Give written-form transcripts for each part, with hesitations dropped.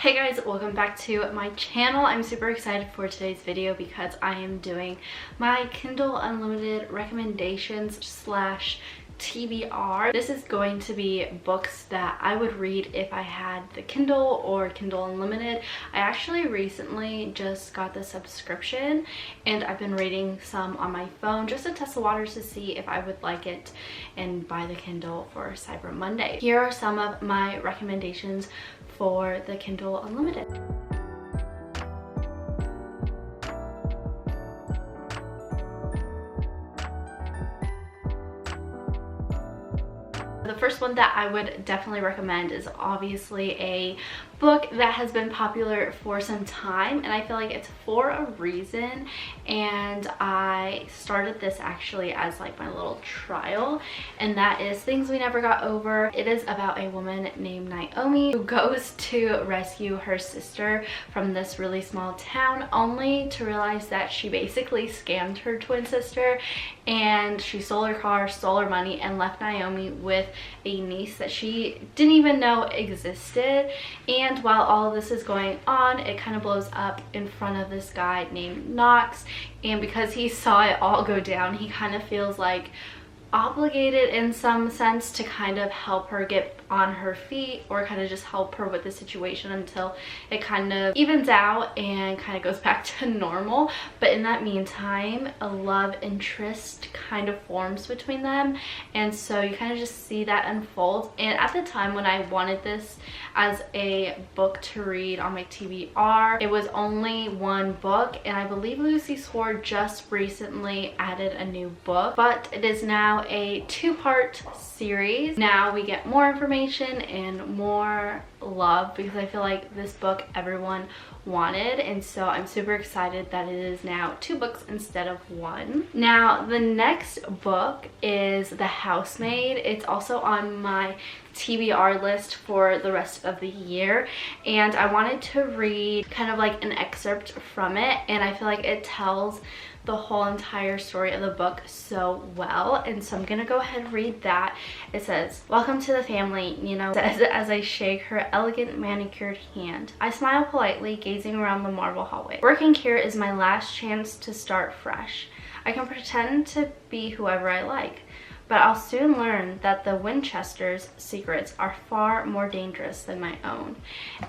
Hey guys, welcome back to my channel. I'm super excited for today's video because I am doing my Kindle Unlimited recommendations slash TBR. This is going to be books that I would read if I had the Kindle or Kindle Unlimited. I actually recently just got the subscription and I've been reading some on my phone just to test the waters to see if I would like it and buy the Kindle for Cyber Monday. Here are some of my recommendations for the Kindle Unlimited. The first one that I would definitely recommend is obviously a book that has been popular for some time, and I feel like it's for a reason, and I started this actually as like my little trial, and that is Things We Never Got Over. It is about a woman named Naomi who goes to rescue her sister from this really small town, only to realize that she basically scammed her twin sister, and she stole her car, stole her money, and left Naomi with a niece that she didn't even know existed. And while all of this is going on, it kind of blows up in front of this guy named Knox, and because he saw it all go down, he kind of feels like obligated in some sense to kind of help her get on her feet, or kind of just help her with the situation until it kind of evens out and kind of goes back to normal. But in that meantime, a love interest kind of forms between them, and so you kind of just see that unfold. And at the time when I wanted this as a book to read on my TBR, it was only one book, and I believe Lucy Sword just recently added a new book, but it is now a two-part series. Now we get more information and more love, because I feel like this book everyone wanted, and so I'm super excited that it is now two books instead of one. Now the next book is The Housemaid. It's also on my TBR list for the rest of the year, and I wanted to read kind of like an excerpt from it, and I feel like it tells the whole entire story of the book so well, and so I'm gonna go ahead and read that. It says, "Welcome to the family," says as I shake her elegant manicured hand. I smile politely, gazing around the marble hallway. Working here is my last chance to start fresh. I can pretend to be whoever I like, but I'll soon learn that the Winchesters' secrets are far more dangerous than my own.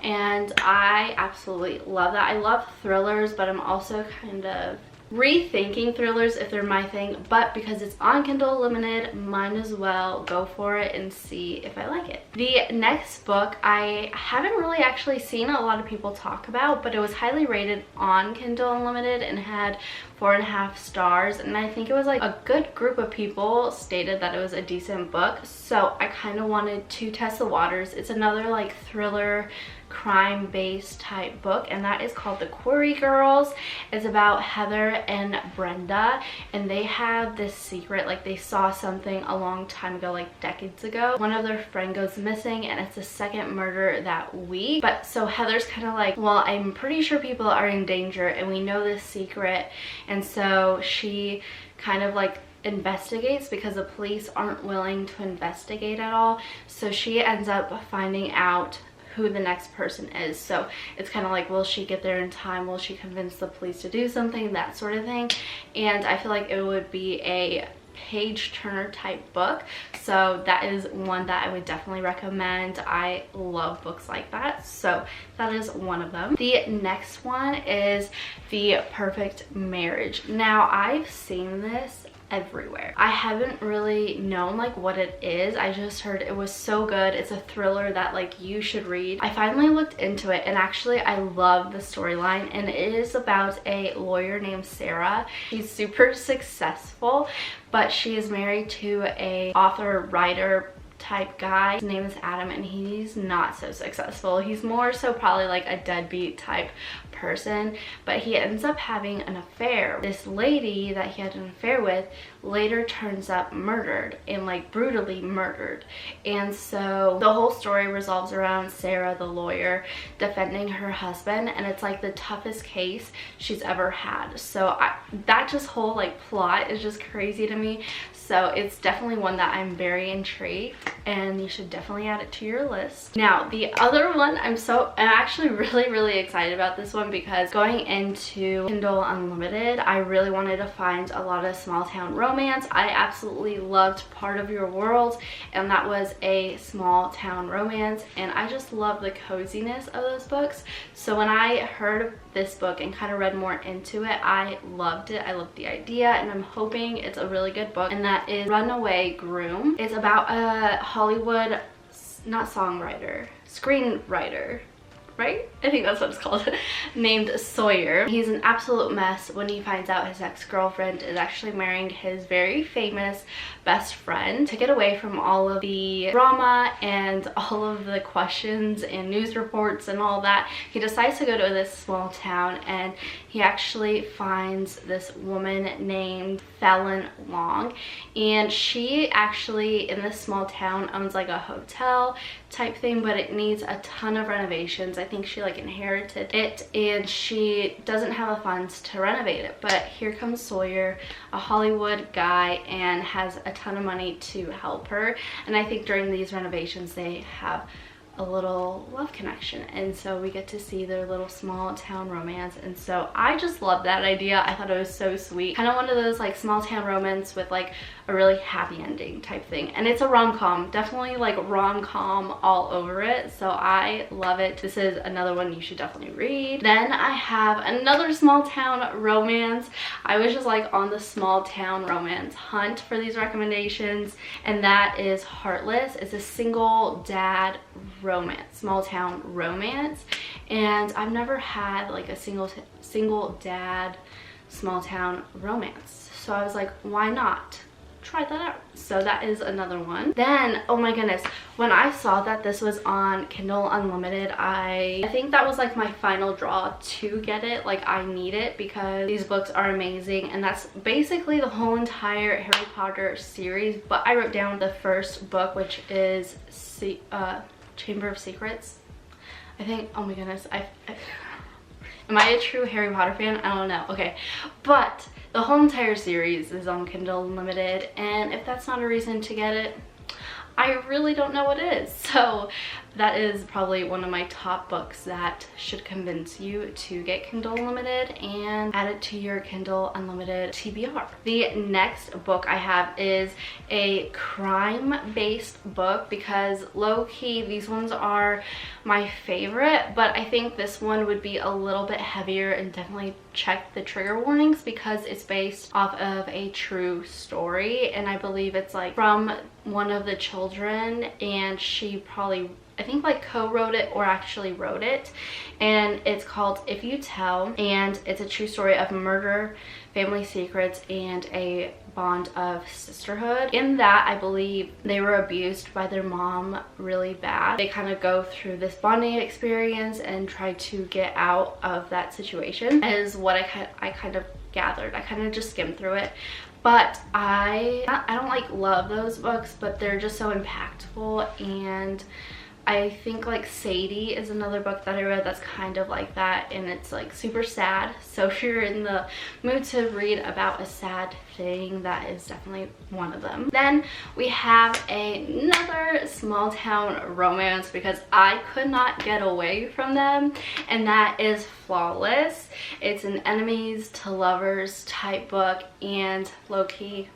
And I absolutely love that. I love thrillers, but I'm also kind of rethinking thrillers if they're my thing, but because it's on Kindle Unlimited, might as well go for it and see if I like it. The next book I haven't really actually seen a lot of people talk about, but it was highly rated on Kindle Unlimited and had 4.5 stars, and I think it was like a good group of people stated that it was a decent book, so I kind of wanted to test the waters. It's another like thriller crime-based type book, and that is called The Quarry Girls. It's about Heather and Brenda, and they have this secret, like they saw something a long time ago, like decades ago. One of their friend goes missing, and it's the second murder that week. But so Heather's kind of like, well, I'm pretty sure people are in danger and we know this secret, and so she kind of like investigates because the police aren't willing to investigate at all. So she ends up finding out who the next person is. So it's kind of like, will she get there in time? Will she convince the police to do something? That sort of thing. And I feel like it would be a page turner type book, so that is one that I would definitely recommend. I love books like that, so that is one of them. The next one is The Perfect Marriage. Now I've seen this everywhere. I haven't really known like what it is. I just heard it was so good. It's a thriller that like you should read. I finally looked into it, and actually I love the storyline, and it is about a lawyer named Sarah. She's super successful, but she is married to a author writer type guy. His name is Adam, and he's not so successful. He's more so probably like a deadbeat type person, but he ends up having an affair. This lady that he had an affair with later turns up murdered, and like brutally murdered. And so the whole story revolves around Sarah, the lawyer, defending her husband, and it's like the toughest case she's ever had. So that just whole like plot is just crazy to me. So it's definitely one that I'm very intrigued, and you should definitely add it to your list. Now, the other one, I'm actually really excited about this one, because going into Kindle Unlimited, I really wanted to find a lot of small town romance. I absolutely loved Part of Your World, and that was a small town romance, and I just love the coziness of those books. So when I heard of this book and kind of read more into it, I loved it. I loved the idea, and I'm hoping it's a really good book, and that is Runaway Groom. It's about a Hollywood, not songwriter, screenwriter, right? I think that's what it's called, named Sawyer. He's an absolute mess when he finds out his ex-girlfriend is actually marrying his very famous best friend. To get away from all of the drama and all of the questions and news reports and all that, he decides to go to this small town, and he actually finds this woman named Fallon Long, and she actually in this small town owns like a hotel type thing, but it needs a ton of renovations. I think she like inherited it, and she doesn't have the funds to renovate it. But here comes Sawyer, a Hollywood guy, and has a ton of money to help her. And I think during these renovations they have a little love connection, and so we get to see their little small town romance. And so I just love that idea. I thought it was so sweet, kind of one of those like small town romance with like a really happy ending type thing. And it's a rom-com, definitely like rom-com all over it, so I love it. This is another one you should definitely read. Then I have another small town romance. I was just like on the small town romance hunt for these recommendations, and that is Heartless. It's a single dad romance, small town romance, and I've never had like a single dad small town romance, so I was like, why not try that out? So that is another one. Then, oh my goodness, when I saw that this was on Kindle Unlimited, I think that was like my final draw to get it. Like, I need it because these books are amazing, and that's basically the whole entire Harry Potter series. But I wrote down the first book, which is Chamber of Secrets, I think. Oh my goodness, am I a true Harry Potter fan? I don't know. Okay, but the whole entire series is on Kindle Unlimited, and if that's not a reason to get it, I really don't know what is. So that is probably one of my top books that should convince you to get Kindle Unlimited and add it to your Kindle Unlimited TBR. The next book I have is a crime-based book, because low-key these ones are my favorite, but I think this one would be a little bit heavier, and definitely check the trigger warnings, because it's based off of a true story, and I believe it's like from one of the children, and she probably, I think, like co-wrote it or actually wrote it, and it's called If You Tell, and it's a true story of murder, family secrets, and a bond of sisterhood. In that, I believe they were abused by their mom really bad. They kind of go through this bonding experience and try to get out of that situation, is what I kind of gathered. I kind of just skimmed through it. But I don't like love those books, but they're just so impactful. And I think like Sadie is another book that I read that's kind of like that, and it's like super sad. So if you're in the mood to read about a sad thing, that is definitely one of them. Then we have another small town romance, because I could not get away from them, and that is Flawless. It's an enemies to lovers type book, and low-key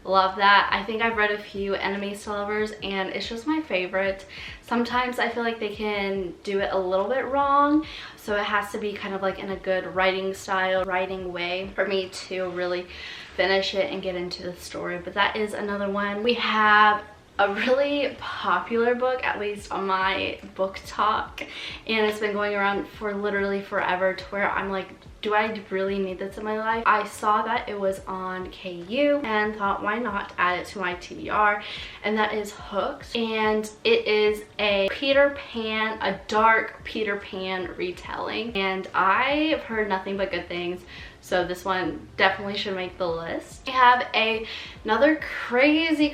love that. I think I've read a few enemies to lovers, and it's just my favorite. Sometimes I feel like they can do it a little bit wrong, so it has to be kind of like in a good writing style, writing way for me to really finish it and get into the story. But that is another one. We have a really popular book, at least on my book talk, and it's been going around for literally forever, to where I'm like do I really need this in my life? I saw that it was on KU and thought, why not add it to my TBR? And that is Hooked. And it is a Peter Pan, a dark Peter Pan retelling. And I've heard nothing but good things. So this one definitely should make the list. We have another crazy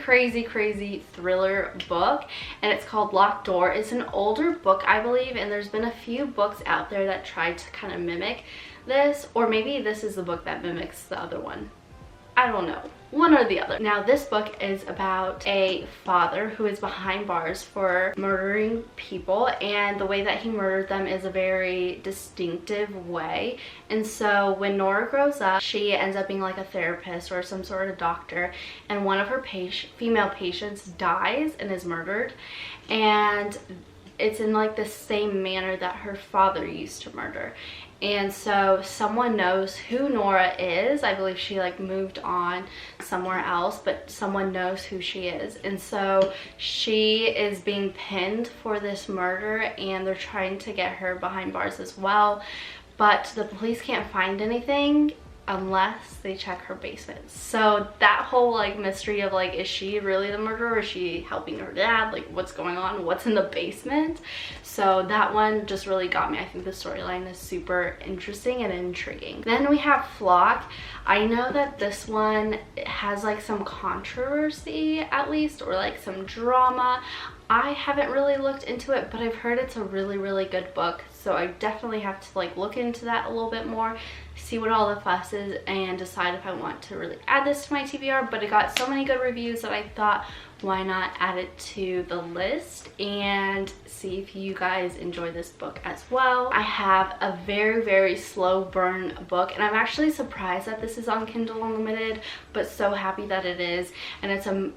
thriller book, and it's called Locked Door. It's an older book, I believe, and there's been a few books out there that tried to kind of mimic this, or maybe this is the book that mimics the other one. I don't know. One or the other. Now this book is about a father who is behind bars for murdering people, and the way that he murdered them is a very distinctive way. And so when Nora grows up, she ends up being like a therapist or some sort of doctor, and one of her female patients dies and is murdered, and it's in like the same manner that her father used to murder. And so someone knows who Nora is. I believe she like moved on somewhere else, but someone knows who she is. And so she is being pinned for this murder, and they're trying to get her behind bars as well. But the police can't find anything unless they check her basement. So that whole like mystery of like, is she really the murderer? Is she helping her dad? Like, what's going on? What's in the basement? So that one just really got me. I think the storyline is super interesting and intriguing. Then we have Flock. I know that this one has like some controversy at least, or like some drama. I haven't really looked into it, but I've heard it's a really good book. So I definitely have to like look into that a little bit more, see what all the fuss is, and decide if I want to really add this to my TBR. But it got so many good reviews that I thought, why not add it to the list and see if you guys enjoy this book as well. I have a very slow burn book, and I'm actually surprised that this is on Kindle Unlimited, but so happy that it is. And it's a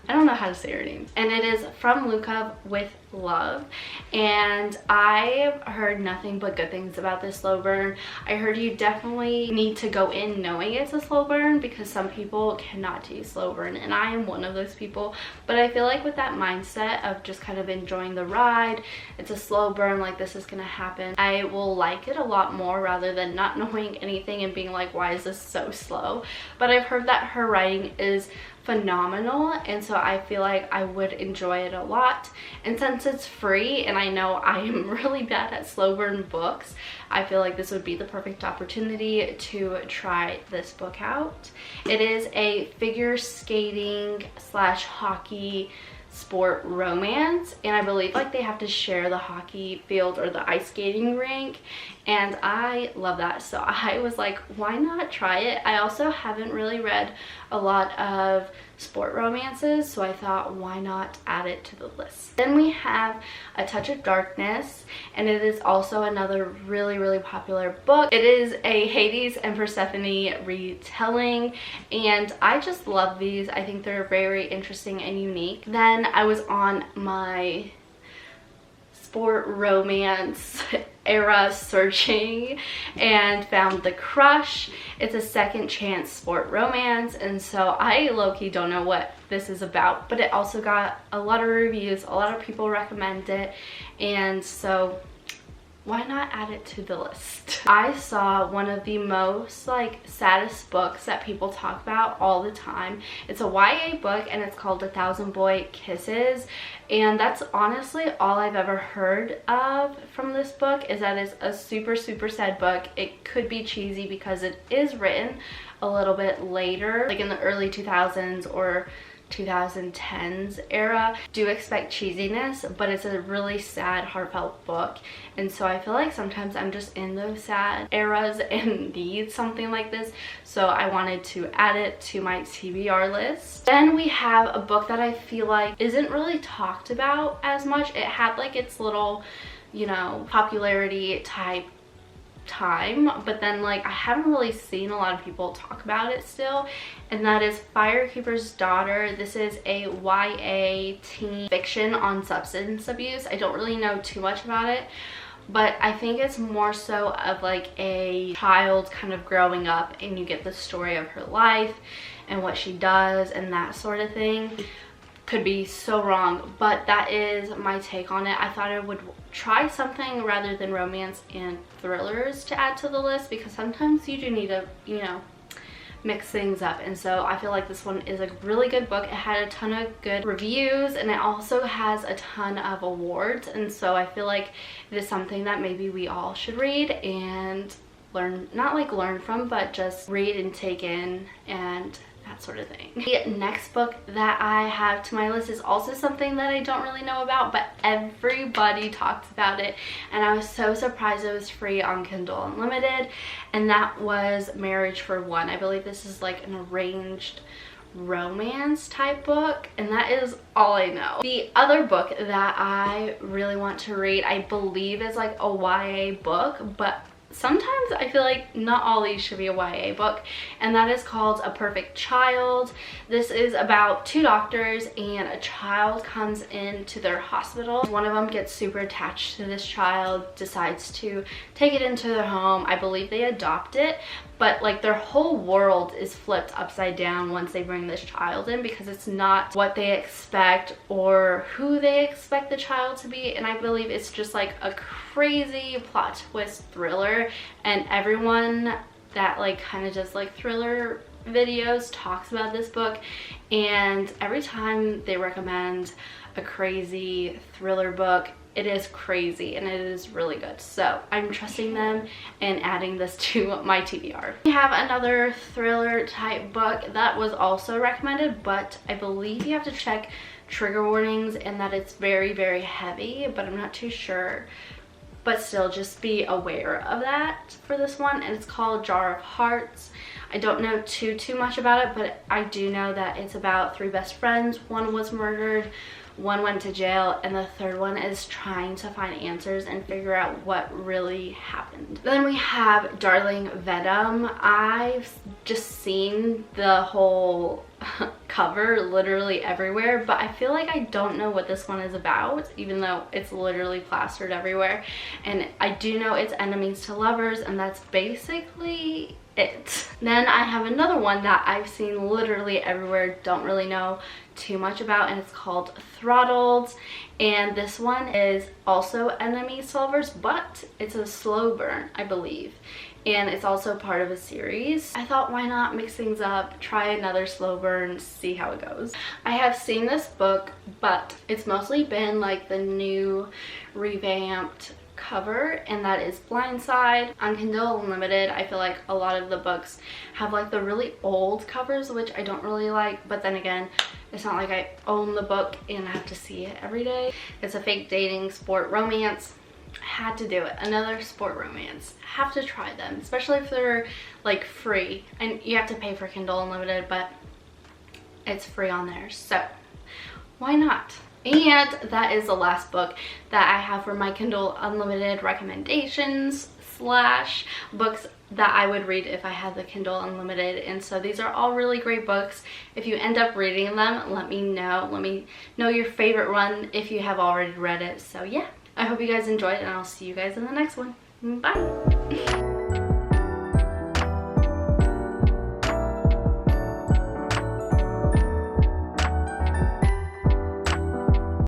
I don't know how to say her name. And it is From Lukov with Love. And I've heard nothing but good things about this slow burn. I heard you definitely need to go in knowing it's a slow burn, because some people cannot do slow burn, and I am one of those people. But I feel like with that mindset of just kind of enjoying the ride, it's a slow burn, like this is gonna happen, I will like it a lot more rather than not knowing anything and being like, why is this so slow? But I've heard that her writing is phenomenal, and so I feel like I would enjoy it a lot. And since it's free, and I know I am really bad at slow burn books, I feel like this would be the perfect opportunity to try this book out. It is a figure skating / hockey sport romance, and I believe like they have to share the hockey field or the ice skating rink, and I love that. So I was like, why not try it? I also haven't really read a lot of sport romances, so I thought, why not add it to the list? Then we have A Touch of Darkness, and it is also another really popular book. It is a Hades and Persephone retelling, and I just love these. I think they're very interesting and unique. Then I was on my sport romance era searching and found The Crush. It's a second chance sport romance, and so I low-key don't know what this is about, but it also got a lot of reviews, a lot of people recommend it, and so why not add it to the list? I saw one of the most like saddest books that people talk about all the time. It's a YA book, and it's called 1,000 Boy Kisses, and that's honestly all I've ever heard of from this book, is that it's a super sad book. It could be cheesy because it is written a little bit later, like in the early 2000s or 2010s era. Do expect cheesiness, but it's a really sad, heartfelt book, and so I feel like sometimes I'm just in those sad eras and need something like this, so I wanted to add it to my TBR list. Then we have a book that I feel like isn't really talked about as much. It had like its little, you know, popularity type time, but then like I haven't really seen a lot of people talk about it still, and that is Firekeeper's Daughter. This is a YA teen fiction on substance abuse. I don't really know too much about it, but I think it's more so of like a child kind of growing up, and you get the story of her life and what she does and that sort of thing. Could be so wrong, but that is my take on it. I thought I would try something rather than romance and thrillers to add to the list, because sometimes you do need to, you know, mix things up. And so I feel like this one is a really good book. It had a ton of good reviews, and it also has a ton of awards, and so I feel like it is something that maybe we all should read and learn, not like learn from, but just read and take in and that sort of thing. The next book that I have to my list is also something that I don't really know about, but everybody talks about it, and I was so surprised it was free on Kindle Unlimited, and that was Marriage for One. I believe this is like an arranged romance type book, and that is all I know. The other book that I really want to read, I believe is like a YA book, but sometimes I feel like not all these should be a YA book, and that is called A Perfect Child. This is about two doctors, and a child comes into their hospital. One of them gets super attached to this child, decides to take it into their home. I believe they adopt it, but like their whole world is flipped upside down once they bring this child in, because it's not what they expect or who they expect the child to be. And I believe it's just like a crazy plot twist thriller, and everyone that like kind of does like thriller videos talks about this book, and every time they recommend a crazy thriller book, it is crazy and it is really good. So I'm trusting them and adding this to my TBR. We have another thriller type book that was also recommended, but I believe you have to check trigger warnings and that it's very, very heavy, but I'm not too sure. But still, just be aware of that for this one. And it's called Jar of Hearts. I don't know too much about it, but I do know that it's about three best friends. One was murdered, one went to jail, and the third one is trying to find answers and figure out what really happened. Then we have Darling Venom. I've just seen the whole cover literally everywhere, but I feel like I don't know what this one is about, even though it's literally plastered everywhere. And I do know it's enemies to lovers, and that's basically it. Then I have another one that I've seen literally everywhere, don't really know too much about, and it's called Throttled. And this one is also enemies to lovers, but it's a slow burn, I believe, and it's also part of a series. I thought, why not mix things up, try another slow burn, see how it goes. I have seen this book, but it's mostly been like the new revamped cover, and that is Blindside. On Kindle Unlimited, I feel like a lot of the books have like the really old covers, which I don't really like, but then again, it's not like I own the book and I have to see it every day. It's a fake dating sport romance. Had to do it. Another sport romance. Have to try them, especially if they're like free, and you have to pay for Kindle Unlimited, but it's free on there, so why not? And that is the last book that I have for my Kindle Unlimited recommendations slash books that I would read if I had the Kindle Unlimited. And so these are all really great books. If you end up reading them, let me know. Let me know your favorite one if you have already read it. So yeah, I hope you guys enjoyed, and I'll see you guys in the next one. Bye.